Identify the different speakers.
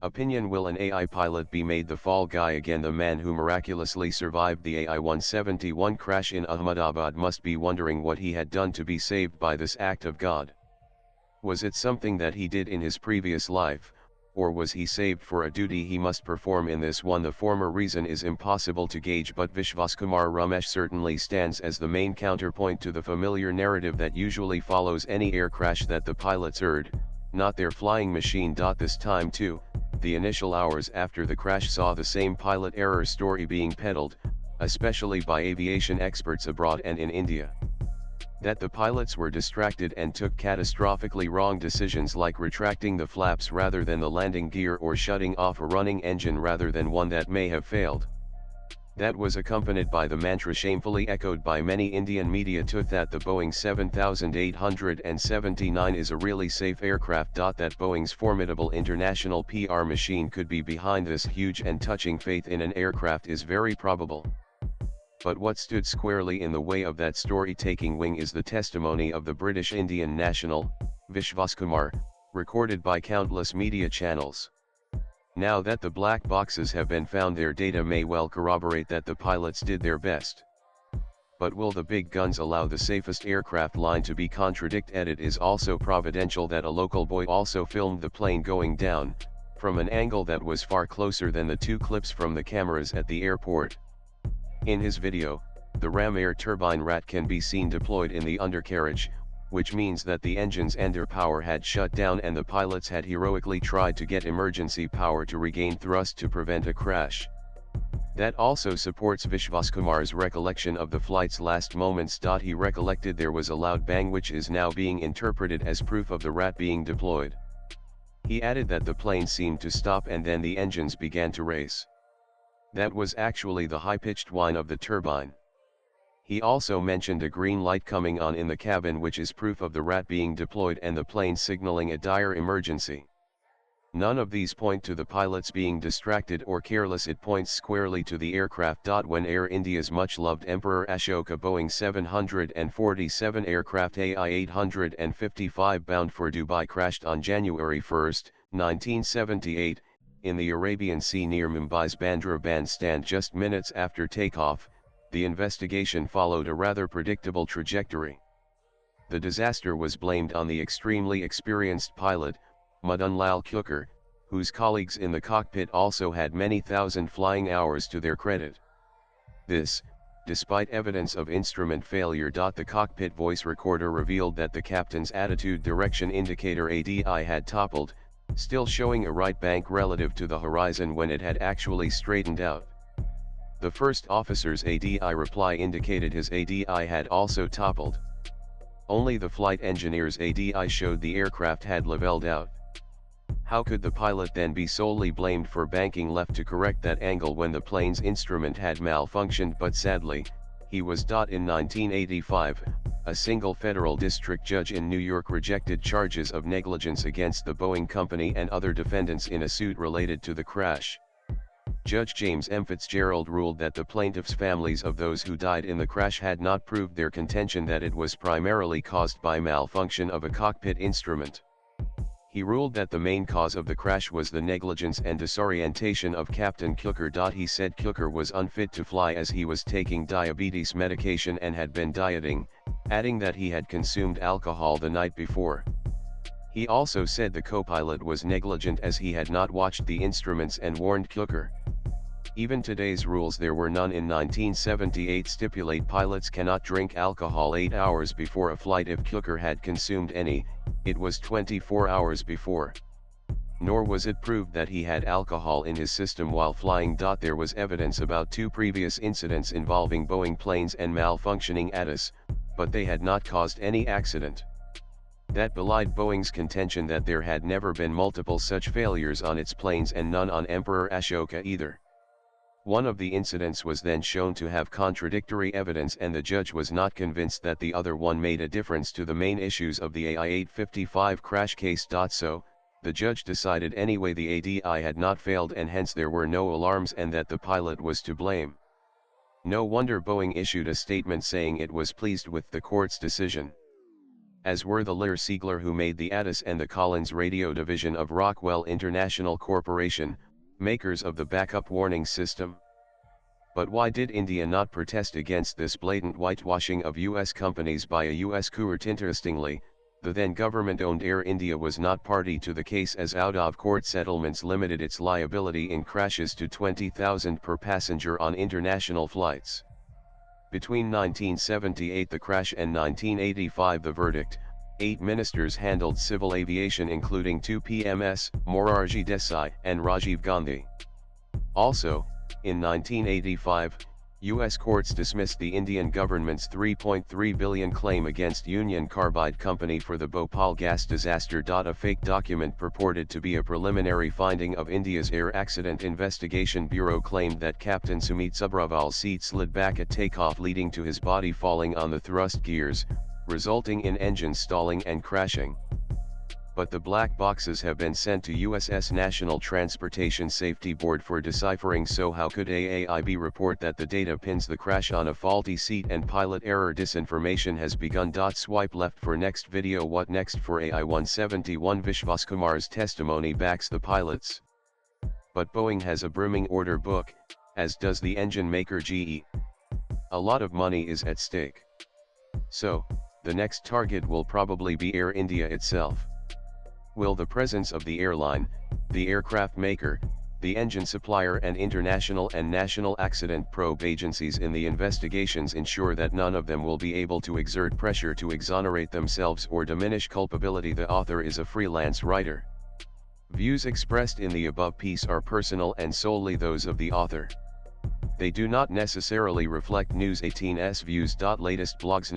Speaker 1: Opinion: will an AI pilot be made the fall guy again? The man who miraculously survived the AI-171 crash in Ahmedabad must be wondering what he had done to be saved by this act of God. Was it something that he did in his previous life, or was he saved for a duty he must perform in this one? The former reason is impossible to gauge, but Vishwaskumar Ramesh certainly stands as the main counterpoint to the familiar narrative that usually follows any air crash, that the pilots erred, not their flying machine. This time too, the initial hours after the crash saw the same pilot error story being peddled, especially by aviation experts abroad and in India. That the pilots were distracted and took catastrophically wrong decisions, like retracting the flaps rather than the landing gear, or shutting off a running engine rather than one that may have failed. That was accompanied by the mantra shamefully echoed by many Indian media too, that the Boeing 7879 is a really safe aircraft. That Boeing's formidable international PR machine could be behind this huge and touching faith in an aircraft is very probable. But what stood squarely in the way of that story-taking wing is the testimony of the British Indian national, Vishwaskumar, recorded by countless media channels. Now that the black boxes have been found, their data may well corroborate that the pilots did their best. But will the big guns allow the safest aircraft line to be contradicted? It is also providential that a local boy also filmed the plane going down, from an angle that was far closer than the two clips from the cameras at the airport. In his video, the ram air turbine rat can be seen deployed in the undercarriage, which means that the engines and their power had shut down and the pilots had heroically tried to get emergency power to regain thrust to prevent a crash. That also supports Vishwaskumar's recollection of the flight's last moments. He recollected there was a loud bang, which is now being interpreted as proof of the rat being deployed. He added that the plane seemed to stop and then the engines began to race. That was actually the high-pitched whine of the turbine. He also mentioned a green light coming on in the cabin, which is proof of the rat being deployed and the plane signaling a dire emergency. None of these point to the pilots being distracted or careless. It points squarely to the aircraft. When Air India's much-loved Emperor Ashoka Boeing 747 aircraft AI-855 bound for Dubai crashed on January 1, 1978, in the Arabian Sea near Mumbai's Bandra Bandstand just minutes after takeoff, the investigation followed a rather predictable trajectory. The disaster was blamed on the extremely experienced pilot, Madan Lal Khukar, whose colleagues in the cockpit also had many thousand flying hours to their credit. This, despite evidence of instrument failure. The cockpit voice recorder revealed that the captain's attitude direction indicator ADI had toppled, still showing a right bank relative to the horizon when it had actually straightened out. The first officer's ADI reply indicated his ADI had also toppled. Only the flight engineer's ADI showed the aircraft had leveled out. How could the pilot then be solely blamed for banking left to correct that angle when the plane's instrument had malfunctioned? But sadly, he was. In 1985, a single federal district judge in New York rejected charges of negligence against the Boeing company and other defendants in a suit related to the crash. Judge James M. Fitzgerald ruled that the plaintiffs' families of those who died in the crash had not proved their contention that it was primarily caused by malfunction of a cockpit instrument. He ruled that the main cause of the crash was the negligence and disorientation of Captain Khukar. He said Khukar was unfit to fly as he was taking diabetes medication and had been dieting, adding that he had consumed alcohol the night before. He also said the co-pilot was negligent as he had not watched the instruments and warned Khukar. Even today's rules, there were none in 1978, stipulate pilots cannot drink alcohol 8 hours before a flight. If Khukar had consumed any, it was 24 hours before. Nor was it proved that he had alcohol in his system while flying. There was evidence about 2 previous incidents involving Boeing planes and malfunctioning ATIS, but they had not caused any accident. That belied Boeing's contention that there had never been multiple such failures on its planes and none on Emperor Ashoka either. One of the incidents was then shown to have contradictory evidence and the judge was not convinced that the other one made a difference to the main issues of the AI-855 crash case. So, the judge decided anyway the ADI had not failed and hence there were no alarms and that the pilot was to blame. No wonder Boeing issued a statement saying it was pleased with the court's decision. as were the Lear Siegler who made the Atis and the Collins radio division of Rockwell International Corporation, makers of the backup warning system. But why did India not protest against this blatant whitewashing of US companies by a US court? Interestingly, the then government-owned Air India was not party to the case, as out-of-court settlements limited its liability in crashes to $20,000 per passenger on international flights. Between 1978 the crash and 1985 the verdict, 8 ministers handled civil aviation including 2 PMs, Morarji Desai and Rajiv Gandhi. Also, in 1985, U.S. courts dismissed the Indian government's $3.3 billion claim against Union Carbide Company for the Bhopal gas disaster. A fake document purported to be a preliminary finding of India's Air Accident Investigation Bureau claimed that Captain Sumit Sabharwal's seat slid back at takeoff, leading to his body falling on the thrust gears, resulting in engine stalling and crashing. But the black boxes have been sent to USS National Transportation Safety Board for deciphering. So how could AAIB report that the data pins the crash on a faulty seat and pilot error? Disinformation has begun. Swipe left for next video. What next for AI-171? Vishwaskumar's testimony backs the pilots. But Boeing has a brimming order book, as does the engine maker GE. A lot of money is at stake. So, the next target will probably be Air India itself. Will the presence of the airline, the aircraft maker, the engine supplier and international and national accident probe agencies in the investigations ensure that none of them will be able to exert pressure to exonerate themselves or diminish culpability? The author is a freelance writer. Views expressed in the above piece are personal and solely those of the author. They do not necessarily reflect News 18's views. Latest blogs.